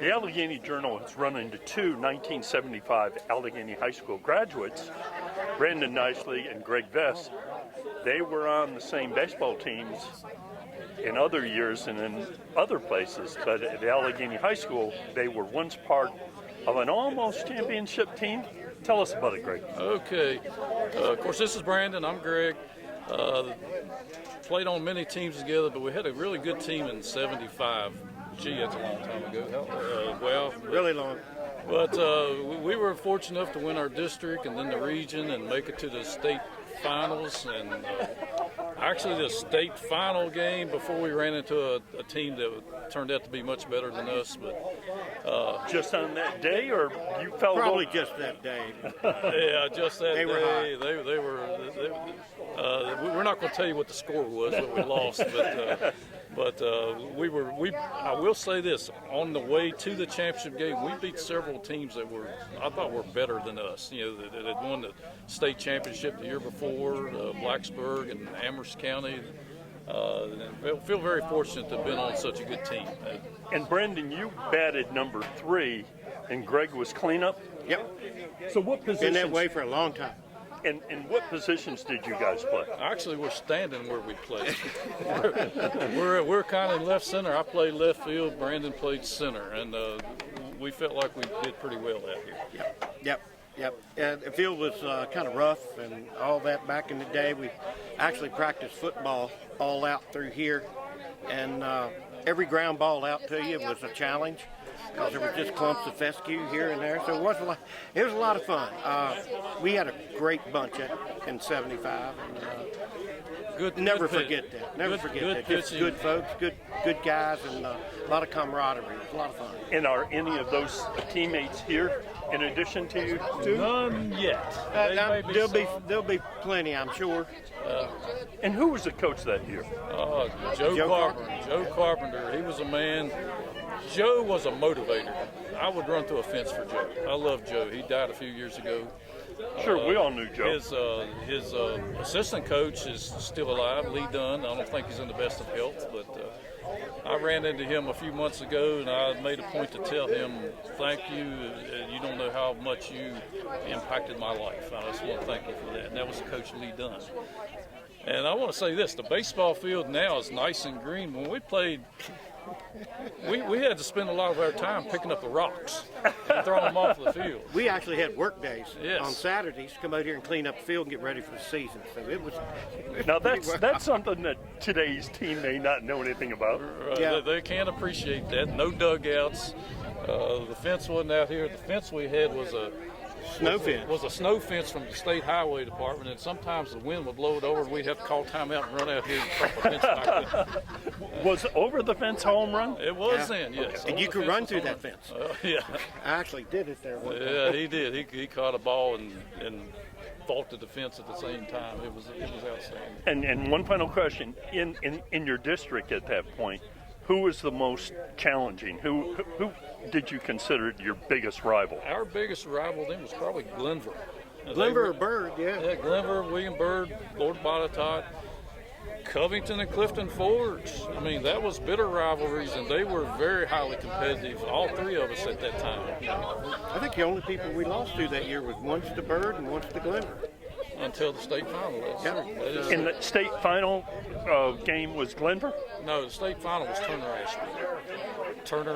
The Alleghany Journal has run into two 1975 Alleghany High School graduates, Brandon Nicely and Greg Vess. They were on the same baseball teams in other years and in other places, but at Alleghany High School, they were once part of an almost championship team. Tell us about it, Greg. Okay. Of course, this is Brandon. I'm Greg. Played on many teams together, but we had a really good team in '75. Gee, that's a long time ago. Really long. But we were fortunate enough to win our district and then the region and make it to the state finals. And actually, the state final game before we ran into a team that turned out to be much better than us. But just on that day, or you felt probably just that day? Yeah, just that they day. Were hot. They were. We're not going to tell you what the score was, what we lost, but I will say this: on the way to the championship game, we beat several teams that I thought were better than us. You know, that had won the state championship the year before, Blacksburg and Amherst County. And feel very fortunate to have been on such a good team. And Brandon, you batted number 3, and Greg was cleanup. Yep. So what positions? Been that way for a long time. And what positions did you guys play? Actually, we're standing where we played. we're kind of left center. I played left field. Brandon played center, and we felt like we did pretty well out here. Yep. And the field was kind of rough and all that back in the day. We actually practiced football all out through here, and every ground ball out to you was a challenge because there were just clumps of fescue here and there. So it was a lot of fun. We had a great bunch in '75. Never forget that. Just good folks, good guys, and a lot of camaraderie. It was a lot of fun. And are any of those teammates here in addition to you two? None yet. There'll be plenty, I'm sure. And who was the coach that year? Joe Carpenter. Joe Carpenter. He was a man. Joe was a motivator. I would run through a fence for Joe. I love Joe. He died a few years ago. Sure, we all knew Joe. His assistant coach is still alive, Lee Dunn. I don't think he's in the best of health, but I ran into him a few months ago, and I made a point to tell him, thank you. You don't know how much you impacted my life. I just want to thank you for that. And that was Coach Lee Dunn. And I want to say this, the baseball field now is nice and green. When we played, we had to spend a lot of our time picking up the rocks and throwing them off the field. We actually had work days on Yes. Saturdays to come out here and clean up the field and get ready for the season. So it was. Now that's something that today's team may not know anything about. They can't appreciate that. No dugouts. The fence wasn't out here. The fence we had was a Snow fence. Was a snow fence from the state highway department, and sometimes the wind would blow it over, and we'd have to call timeout and run out here and prop the fence back up. Was over the fence home run? It was then, yes. And you could run through that fence. Yeah. I actually did it there one time. Yeah, he did. He caught a ball and vaulted the fence at the same time. It was outstanding. And one final question: in your district at that point, who was the most challenging? Who did you consider your biggest rival? Our biggest rival then was probably Glenver. Glenver or Bird, Yeah, Glenver, William Bird, Lord Botetourt, Covington and Clifton Forge. I mean, that was bitter rivalries, and they were very highly competitive, all three of us at that time. I think the only people we lost to that year was once to Bird and once to Glenver. Until the state final. In the state final game was Glenver? No, the state final was Turner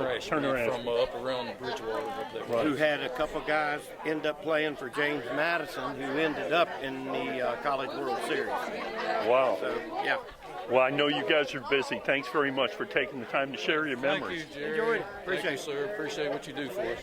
Ashby from up around Bridgewater up there. Right. Who had a couple guys end up playing for James Madison, who ended up in the College World Series. Wow. So, yeah. Well, I know you guys are busy. Thanks very much for taking the time to share your memories. Thank you, Jerry. Enjoyed it. Thank you, sir. Appreciate what you do for us.